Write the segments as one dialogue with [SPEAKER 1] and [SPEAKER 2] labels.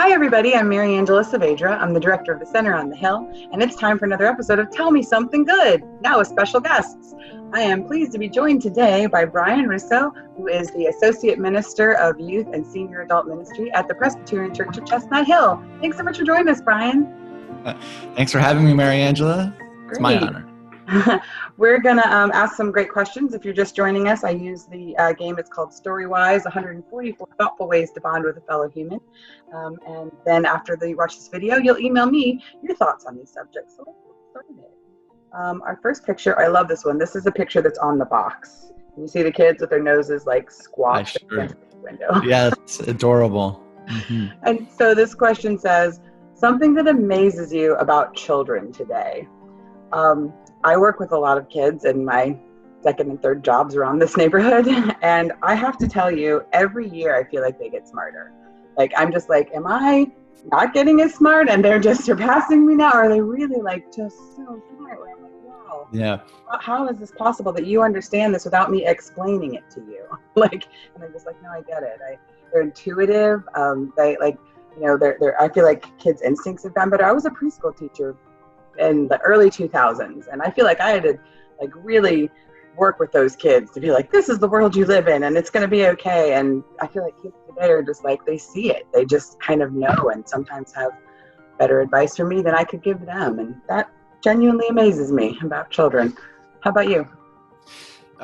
[SPEAKER 1] Hi, everybody. I'm Mary Angela Saavedra. I'm the director of the Center on the Hill, and it's time for another episode of Tell Me Something Good, now with special guests. I am pleased to be joined today by Brian Russo, who is the Associate Minister of Youth and Senior Adult Ministry at the Presbyterian Church of Chestnut Hill. Thanks so much for joining us, Brian.
[SPEAKER 2] Thanks for having me, Mary Angela. It's my
[SPEAKER 1] Great.
[SPEAKER 2] honor.
[SPEAKER 1] We're going to ask some great questions. If you're just joining us, I use the game. It's called Storywise, 144 Thoughtful Ways to Bond with a Fellow Human. And then after you watch this video, you'll email me your thoughts on these subjects. So let's get started. Our first picture, I love this one. This is a picture that's on the box. You see the kids with their noses like squashed against the window.
[SPEAKER 2] Yeah, it's adorable.
[SPEAKER 1] Mm-hmm. And so this question says, something that amazes you about children today. I work with a lot of kids in my second and third jobs around this neighborhood. And I have to tell you, every year I feel like they get smarter. Like, I'm just like, am I not getting as smart? And they're just surpassing me now? Or are they really like just so smart? Where I'm like, wow.
[SPEAKER 2] Yeah.
[SPEAKER 1] How is this possible that you understand this without me explaining it to you? Like, and I'm just like, no, I get it. They're intuitive. They like, I feel like kids' instincts have gotten better. I was a preschool teacher in the early 2000s, and I feel like I had to like really work with those kids to be like, this is the world you live in and it's going to be okay. And I feel like kids today are just like, they see it, they just kind of know, and sometimes have better advice for me than I could give them, and that genuinely amazes me about children. How about you?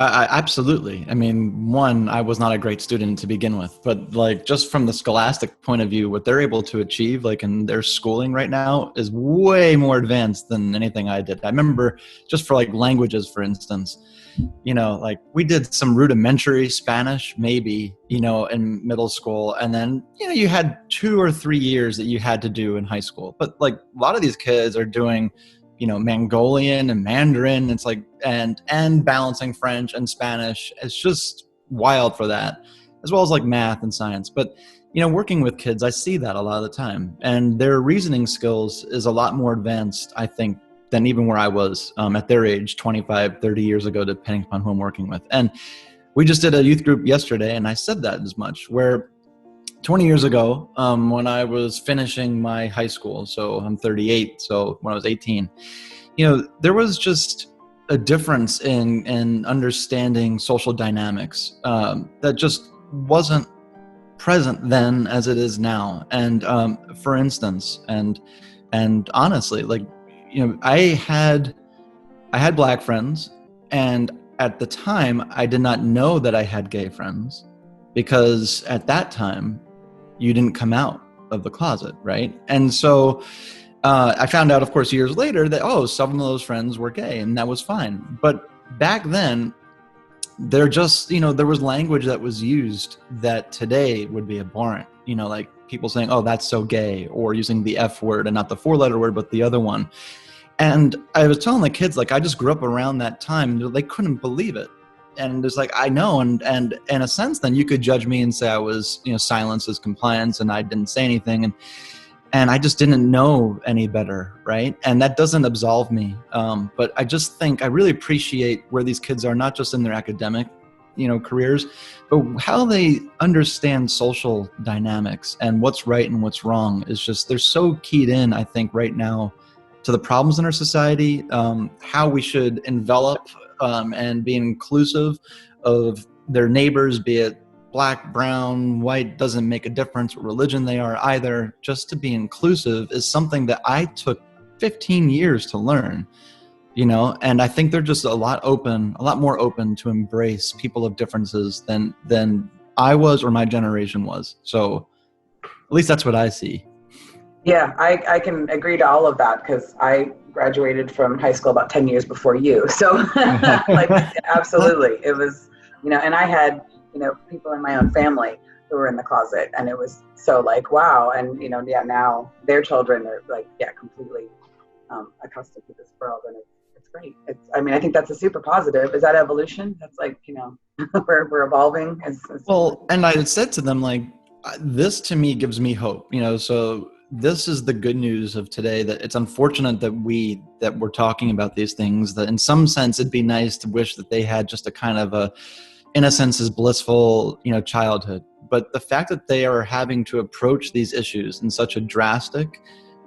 [SPEAKER 2] Absolutely. I mean, one, I was not a great student to begin with, but like just from the scholastic point of view, what they're able to achieve like in their schooling right now is way more advanced than anything I did. I remember just for like languages, for instance, like we did some rudimentary Spanish, maybe, in middle school. And then, you had 2 or 3 years that you had to do in high school. But like a lot of these kids are doing Mongolian and Mandarin. It's like, and balancing French and Spanish. It's just wild for that, as well as like math and science. But, working with kids, I see that a lot of the time, and their reasoning skills is a lot more advanced, I think, than even where I was at their age, 25, 30 years ago, depending upon who I'm working with. And we just did a youth group yesterday, and I said that as much, where 20 years ago, when I was finishing my high school, so I'm 38, so when I was 18, there was just a difference in understanding social dynamics that just wasn't present then as it is now. And for instance, and honestly, like, I had Black friends, and at the time, I did not know that I had gay friends, because at that time, you didn't come out of the closet, right? And so I found out, of course, years later that, some of those friends were gay, and that was fine. But back then, there was language that was used that today would be abhorrent. Like people saying, oh, that's so gay, or using the F word, and not the 4-letter word, but the other one. And I was telling the kids, like, I just grew up around that time, and they couldn't believe it. And it's like, I know, and in a sense, then you could judge me and say I was, silence is compliance, and I didn't say anything, and I just didn't know any better, right? And that doesn't absolve me. But I just think I really appreciate where these kids are, not just in their academic, careers, but how they understand social dynamics and what's right and what's wrong is just, they're so keyed in, I think, right now to the problems in our society, how we should envelop and be inclusive of their neighbors, be it Black, brown, white, doesn't make a difference what religion they are either. Just to be inclusive is something that I took 15 years to learn, and I think they're just a lot more open to embrace people of differences than I was or my generation was. So at least that's what I see.
[SPEAKER 1] Yeah, I can agree to all of that, because I graduated from high school about 10 years before you. So like, absolutely. It was, and I had, people in my own family who were in the closet, and it was so like, wow. And, now their children are like, completely accustomed to this world, and it's great. I think that's a super positive. Is that evolution? That's like, we're evolving.
[SPEAKER 2] Well, and I had said to them, like, this to me gives me hope, so this is the good news of today, that it's unfortunate that we're talking about these things, that in some sense it'd be nice to wish that they had just a kind of a innocence is blissful, childhood. but the fact that they are having to approach these issues in such a drastic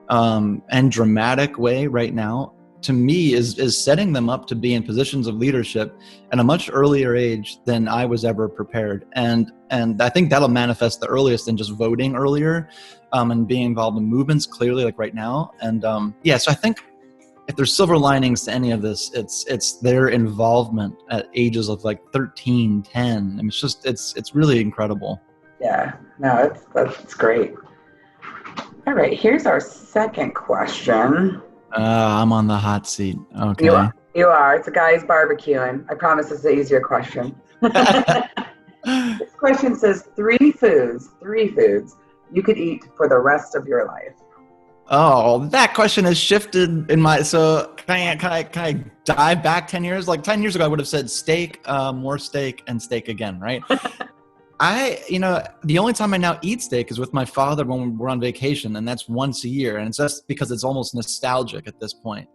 [SPEAKER 2] and dramatic way right now, to me is setting them up to be in positions of leadership at a much earlier age than I was ever prepared. And I think that'll manifest the earliest in just voting earlier, and being involved in movements clearly, like right now. And so I think if there's silver linings to any of this, it's their involvement at ages of like 13, 10. I mean, it's really incredible.
[SPEAKER 1] Yeah, no, that's great. All right, here's our second question.
[SPEAKER 2] I'm on the hot seat. Okay.
[SPEAKER 1] You are. It's a guy's barbecuing. I promise it's an easier question. This question says three foods you could eat for the rest of your life.
[SPEAKER 2] Oh, that question has shifted in my. So can I dive back 10 years? Like 10 years ago, I would have said steak, more steak, and steak again, right? The only time I now eat steak is with my father when we're on vacation, and that's once a year. And it's just because it's almost nostalgic at this point.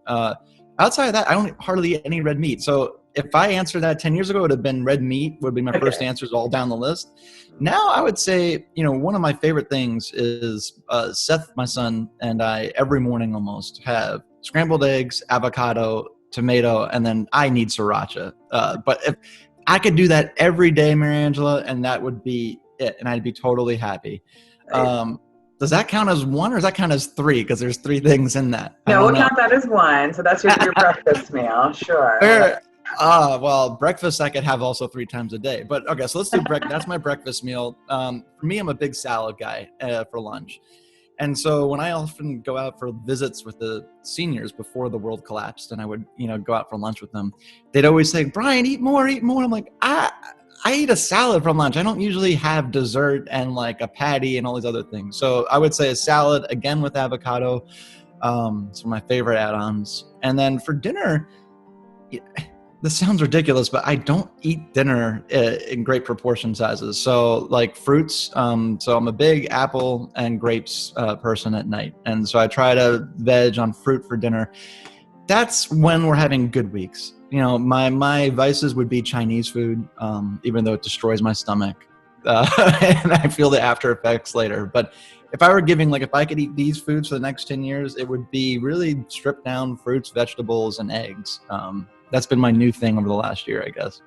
[SPEAKER 2] Outside of that, I don't hardly eat any red meat. So if I answered that 10 years ago, it would have been red meat would be my first answers all down the list. Now I would say, one of my favorite things is Seth, my son, and I every morning almost have scrambled eggs, avocado, tomato, and then I need sriracha. But if I could do that every day, Mariangela, and that would be it, and I'd be totally happy. Right. Does that count as one, or does that count as three? Because there's three things in that.
[SPEAKER 1] No, we'll count that as one. So that's your breakfast meal, sure.
[SPEAKER 2] Well, breakfast I could have also 3 times a day. But okay, so let's do breakfast. That's my breakfast meal. For me, I'm a big salad guy for lunch. And so when I often go out for visits with the seniors before the world collapsed, and I would, go out for lunch with them, they'd always say, "Brian, eat more, eat more." I'm like, I eat a salad for lunch. I don't usually have dessert and like a patty and all these other things. So I would say a salad, again with avocado. It's my favorite add-ons. And then for dinner, this sounds ridiculous, but I don't eat dinner in great proportion sizes. So like fruits, so I'm a big apple and grapes person at night. And so I try to veg on fruit for dinner. That's when we're having good weeks. My vices would be Chinese food, even though it destroys my stomach. And I feel the after effects later. But if I were if I could eat these foods for the next 10 years, it would be really stripped down fruits, vegetables, and eggs. That's been my new thing over the last year, I guess.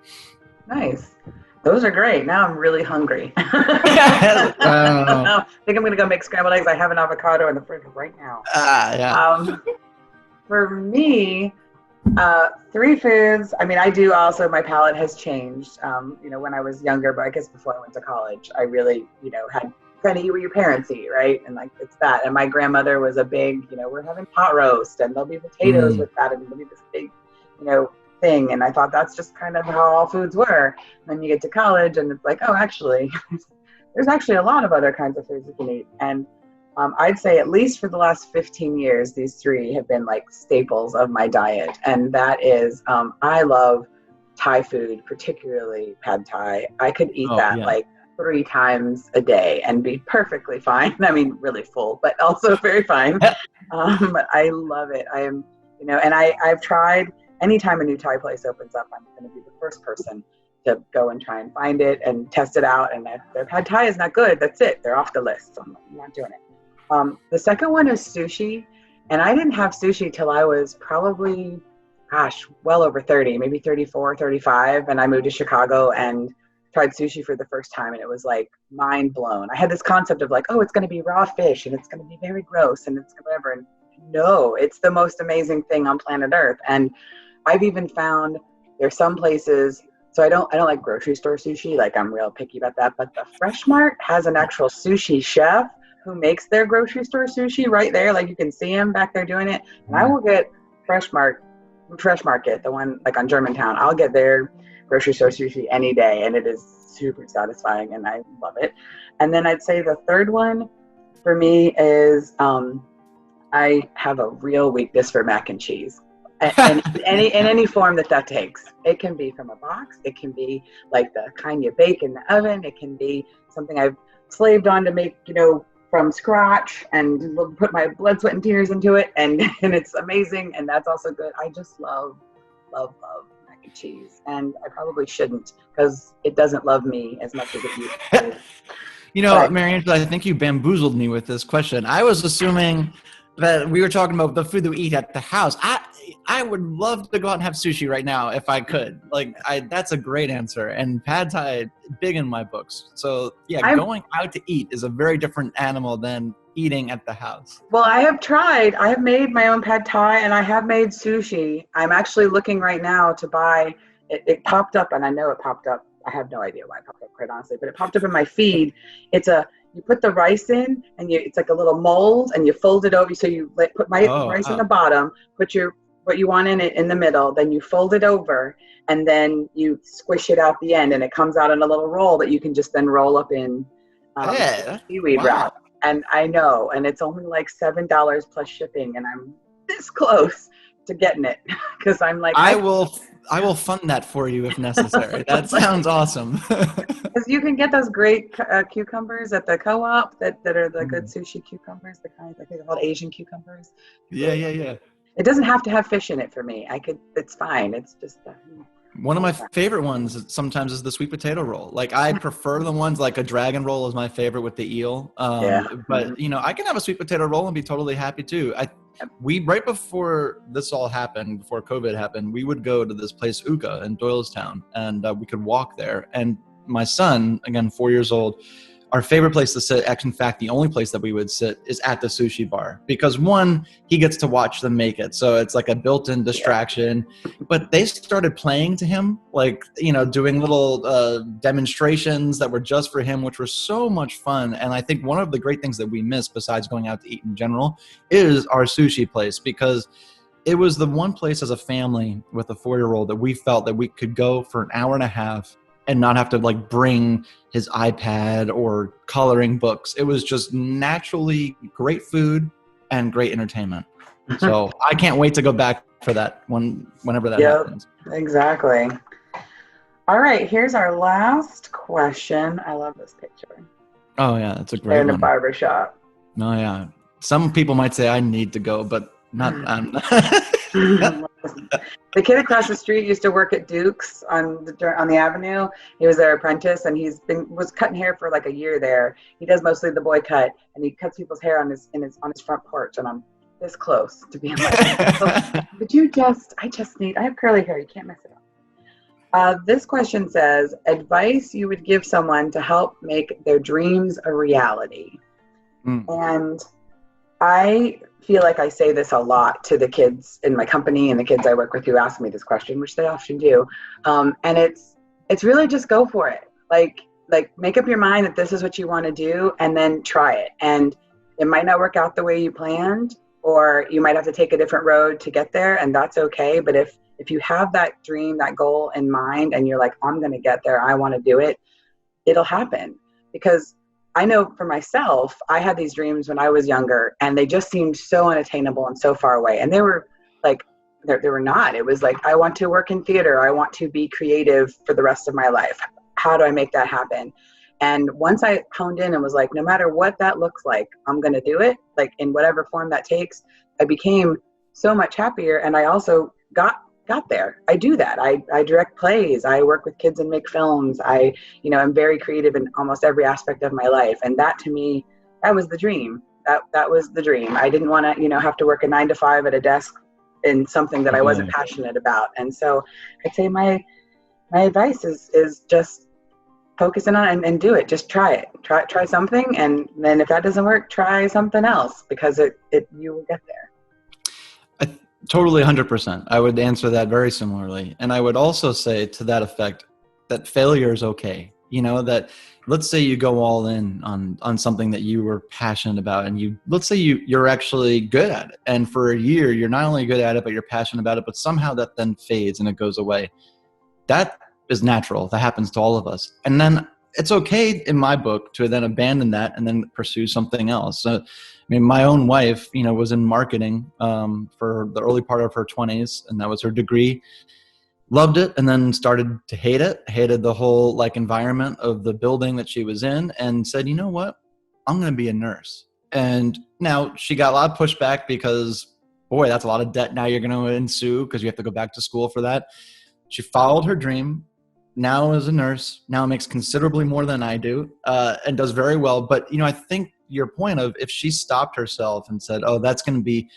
[SPEAKER 1] Nice. Those are great. Now I'm really hungry. I think I'm going to go make scrambled eggs. I have an avocado in the fridge right now.
[SPEAKER 2] Yeah.
[SPEAKER 1] For me, 3 foods. I mean, I do also, my palate has changed, when I was younger, but I guess before I went to college, I really, had kind of eat what your parents eat, right? And like, it's that. And my grandmother was a big, we're having pot roast and there'll be potatoes with that and there'll be this big, thing. And I thought that's just kind of how all foods were. And then you get to college and it's like, oh, actually, there's actually a lot of other kinds of foods you can eat. And I'd say at least for the last 15 years, these 3 have been like staples of my diet. And that is, I love Thai food, particularly pad Thai. I could eat like 3 times a day and be perfectly fine. I mean, really full, but also very fine. But I love it. I am, and I've tried, anytime a new Thai place opens up, I'm going to be the first person to go and try and find it and test it out. And if their pad Thai is not good, that's it. They're off the list. So I'm not doing it. The second one is sushi. And I didn't have sushi till I was probably, well over 30, maybe 34, 35. And I moved to Chicago and tried sushi for the first time. And it was like mind blown. I had this concept of like, oh, it's going to be raw fish and it's going to be very gross and it's whatever. And no, it's the most amazing thing on planet Earth. And I've even found there's some places, so I don't like grocery store sushi, like I'm real picky about that, but the Fresh Mart has an actual sushi chef who makes their grocery store sushi right there, like you can see him back there doing it. And I will get Fresh Market, the one like on Germantown, I'll get their grocery store sushi any day, and it is super satisfying and I love it. And then I'd say the third one for me is I have a real weakness for mac and cheese. And in any form that takes. It can be from a box. It can be like the kind you bake in the oven. It can be something I've slaved on to make, from scratch and put my blood, sweat, and tears into it. And it's amazing. And that's also good. I just love mac with cheese, and I probably shouldn't because it doesn't love me as much as it used to.
[SPEAKER 2] You know,
[SPEAKER 1] But
[SPEAKER 2] Mariangela, I think you bamboozled me with this question. I was assuming that we were talking about the food that we eat at the house. I would love to go out and have sushi right now if I could. Like, that's a great answer. And pad thai, big in my books. So yeah,
[SPEAKER 1] I'm
[SPEAKER 2] going out to eat is a very different animal than eating at the house.
[SPEAKER 1] Well, I have tried. I have made my own pad thai and I have made sushi. I'm actually looking right now to buy it. It popped up, and I know it popped up. I have no idea why it popped up, quite honestly, but it popped up in my feed. You put the rice in, and it's like a little mold, and you fold it over. So you put my
[SPEAKER 2] Oh,
[SPEAKER 1] rice in
[SPEAKER 2] wow.
[SPEAKER 1] the bottom, put what you want in it in the middle, then you fold it over, and then you squish it out the end, and it comes out in a little roll that you can just then roll up in seaweed
[SPEAKER 2] Wow.
[SPEAKER 1] wrap. And I know, and it's only like $7 plus shipping, and I'm this close to getting it because I'm like,
[SPEAKER 2] I will fund that for you if necessary. That sounds awesome.
[SPEAKER 1] because you can get those great cucumbers at the co-op that are the good
[SPEAKER 2] Mm.
[SPEAKER 1] sushi cucumbers, the kinds I think they're called Asian cucumbers.
[SPEAKER 2] Yeah, yeah, yeah.
[SPEAKER 1] It doesn't have to have fish in it for me. It's fine. It's just
[SPEAKER 2] One of my favorite ones sometimes is the sweet potato roll. Like, I prefer the ones like a dragon roll is my favorite with the eel.
[SPEAKER 1] yeah.
[SPEAKER 2] But you know, I can have a sweet potato roll and be totally happy too. We right before this all happened, before COVID happened, we would go to this place Uka in Doylestown, and we could walk there. And my son, again 4 years old, our favorite place to sit, in fact, the only place that we would sit is at the sushi bar, because one, he gets to watch them make it. So it's like a built-in distraction, but they started playing to him, like, you know, doing little demonstrations that were just for him, which were so much fun. And I think one of the great things that we miss besides going out to eat in general is our sushi place, because it was the one place as a family with a 4-year-old that we felt that we could go for an hour and a half and not have to like bring his iPad or coloring books. It was just naturally great food and great entertainment. So I can't wait to go back for that whenever that happens.
[SPEAKER 1] Exactly. All right, here's our last question. I love this picture.
[SPEAKER 2] Oh yeah, that's a
[SPEAKER 1] They're
[SPEAKER 2] great
[SPEAKER 1] in a
[SPEAKER 2] one.
[SPEAKER 1] barber shop.
[SPEAKER 2] Oh yeah. Some people might say I need to go, but not.
[SPEAKER 1] The kid across the street used to work at Duke's on the avenue. He was their apprentice, and was cutting hair for like a year there. He does mostly the boy cut, and he cuts people's hair on his front porch. And I'm this close to being like, I have curly hair. You can't mess it up. This question says, advice you would give someone to help make their dreams a reality. And I feel like I say this a lot to the kids in my company and the kids I work with who ask me this question, which they often do. And it's really just go for it. Like make up your mind that this is what you want to do, and then try it. And it might not work out the way you planned, or you might have to take a different road to get there, and that's okay. But if you have that dream, that goal in mind, and you're like, I'm going to get there, I want to do it, it'll happen. Because I know for myself, I had these dreams when I was younger, and they just seemed so unattainable and so far away. And they were like, they were not. It was like, I want to work in theater. I want to be creative for the rest of my life. How do I make that happen? And once I honed in and was like, no matter what that looks like, I'm going to do it, like in whatever form that takes, I became so much happier. And I also got there. I do that. I direct plays. I work with kids and make films. I'm very creative in almost every aspect of my life. And that, to me, that was the dream. That was the dream. I didn't want to, have to work a 9 to 5 at a desk in something that I wasn't passionate about. And so I'd say my advice is just focus in on it and do it. Just try it. Try something. And then if that doesn't work, try something else, because you will get there.
[SPEAKER 2] Totally 100%. I would answer that very similarly. And I would also say to that effect that failure is okay. That let's say you go all in on something that you were passionate about, and let's say you're actually good at it. And for a year, you're not only good at it, but you're passionate about it, but somehow that then fades and it goes away. That is natural. That happens to all of us. And then it's okay in my book to then abandon that and then pursue something else. So, my own wife, was in marketing for the early part of her 20s, and that was her degree. Loved it, and then started to hate it. Hated the whole environment of the building that she was in, and said, you know what? I'm going to be a nurse. And now she got a lot of pushback because, boy, that's a lot of debt now you're going to ensue because you have to go back to school for that. She followed her dream, now is a nurse, now makes considerably more than I do, and does very well. But, I think your point of if she stopped herself and said, oh, that's going to be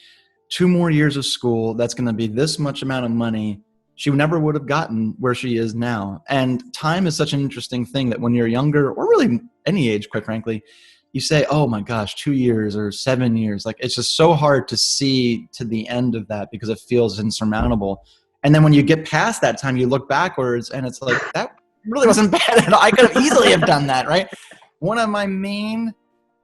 [SPEAKER 2] 2 more years of school, that's going to be this much amount of money, she never would have gotten where she is now. And time is such an interesting thing that when you're younger, or really any age, quite frankly, you say, oh my gosh, 2 years or 7 years. Like, it's just so hard to see to the end of that because it feels insurmountable. And then when you get past that time, you look backwards and it's like, that really wasn't bad at all. I could have easily have done that, right? One of my main,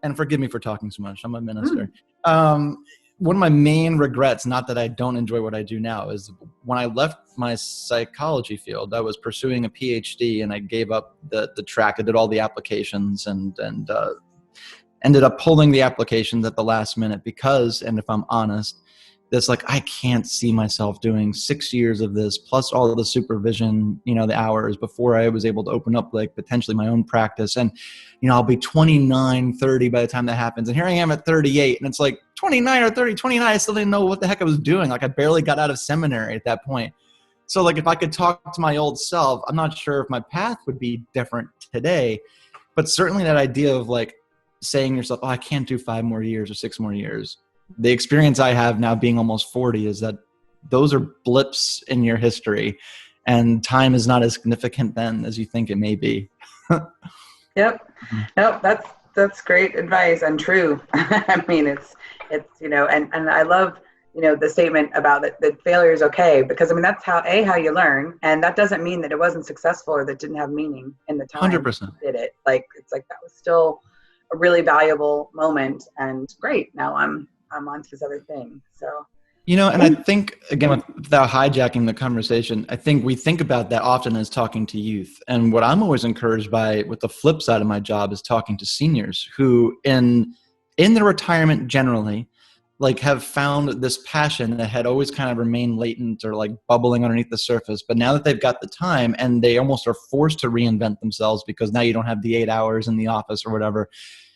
[SPEAKER 2] and forgive me for talking so much, I'm a minister. One of my main regrets, not that I don't enjoy what I do now, is when I left my psychology field, I was pursuing a PhD and I gave up the track. I did all the applications and ended up pulling the applications at the last minute because, and if I'm honest, this like, I can't see myself doing 6 years of this plus all of the supervision, the hours before I was able to open up like potentially my own practice. And, I'll be 29, 30 by the time that happens. And here I am at 38 and it's like 29 or 30, 29, I still didn't know what the heck I was doing. Like I barely got out of seminary at that point. So like if I could talk to my old self, I'm not sure if my path would be different today, but certainly that idea of like saying to yourself, oh, I can't do 5 more years or 6 more years. The experience I have now being almost 40 is that those are blips in your history and time is not as significant then as you think it may be.
[SPEAKER 1] Yep. Nope. That's great advice and true. I mean, it's, and I love, the statement about that failure is okay, because I mean, that's how you learn. And that doesn't mean that it wasn't successful or that didn't have meaning in the time
[SPEAKER 2] 100%.
[SPEAKER 1] you did it. Like, it's like, that was still a really valuable moment and great. Now I'm on to this other thing. So,
[SPEAKER 2] and I think, again, without hijacking the conversation, I think we think about that often as talking to youth. And what I'm always encouraged by with the flip side of my job is talking to seniors who in their retirement generally, like have found this passion that had always kind of remained latent or like bubbling underneath the surface. But now that they've got the time and they almost are forced to reinvent themselves because now you don't have the 8 hours in the office or whatever.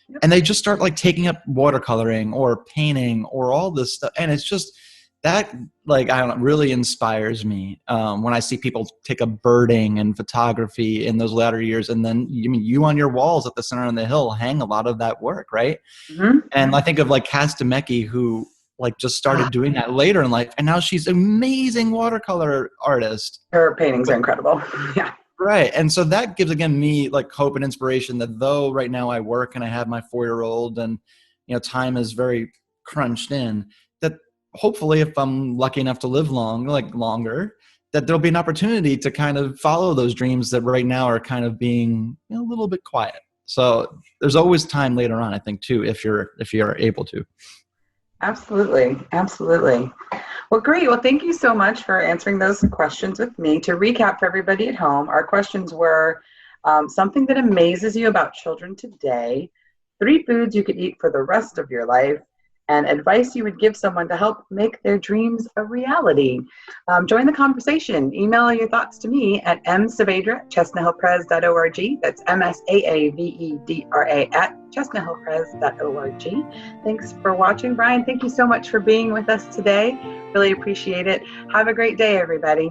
[SPEAKER 2] Yep. And they just start like taking up watercoloring or painting or all this stuff. And it's just that, like, I don't know, really inspires me when I see people take up birding and photography in those latter years. And then you on your walls at the center of the hill hang a lot of that work, right? Mm-hmm. And I think of like Cass DeMecki, who like just started doing that later in life. And now she's an amazing watercolor artist.
[SPEAKER 1] Her paintings are incredible. Yeah.
[SPEAKER 2] Right. And so that gives, again, me like hope and inspiration that though right now I work and I have my 4-year-old and, time is very crunched in, that hopefully if I'm lucky enough to live longer, that there'll be an opportunity to kind of follow those dreams that right now are kind of being a little bit quiet. So there's always time later on, I think, too, if you're able to.
[SPEAKER 1] Absolutely. Absolutely. Well, great. Well, thank you so much for answering those questions with me. To recap for everybody at home, our questions were something that amazes you about children today, 3 foods you could eat for the rest of your life, and advice you would give someone to help make their dreams a reality. Join the conversation. Email your thoughts to me at msavedra@chestnuthillpres.org. That's msavedra@chestnuthillpres.org. Thanks for watching. Brian, thank you so much for being with us today. Really appreciate it. Have a great day, everybody.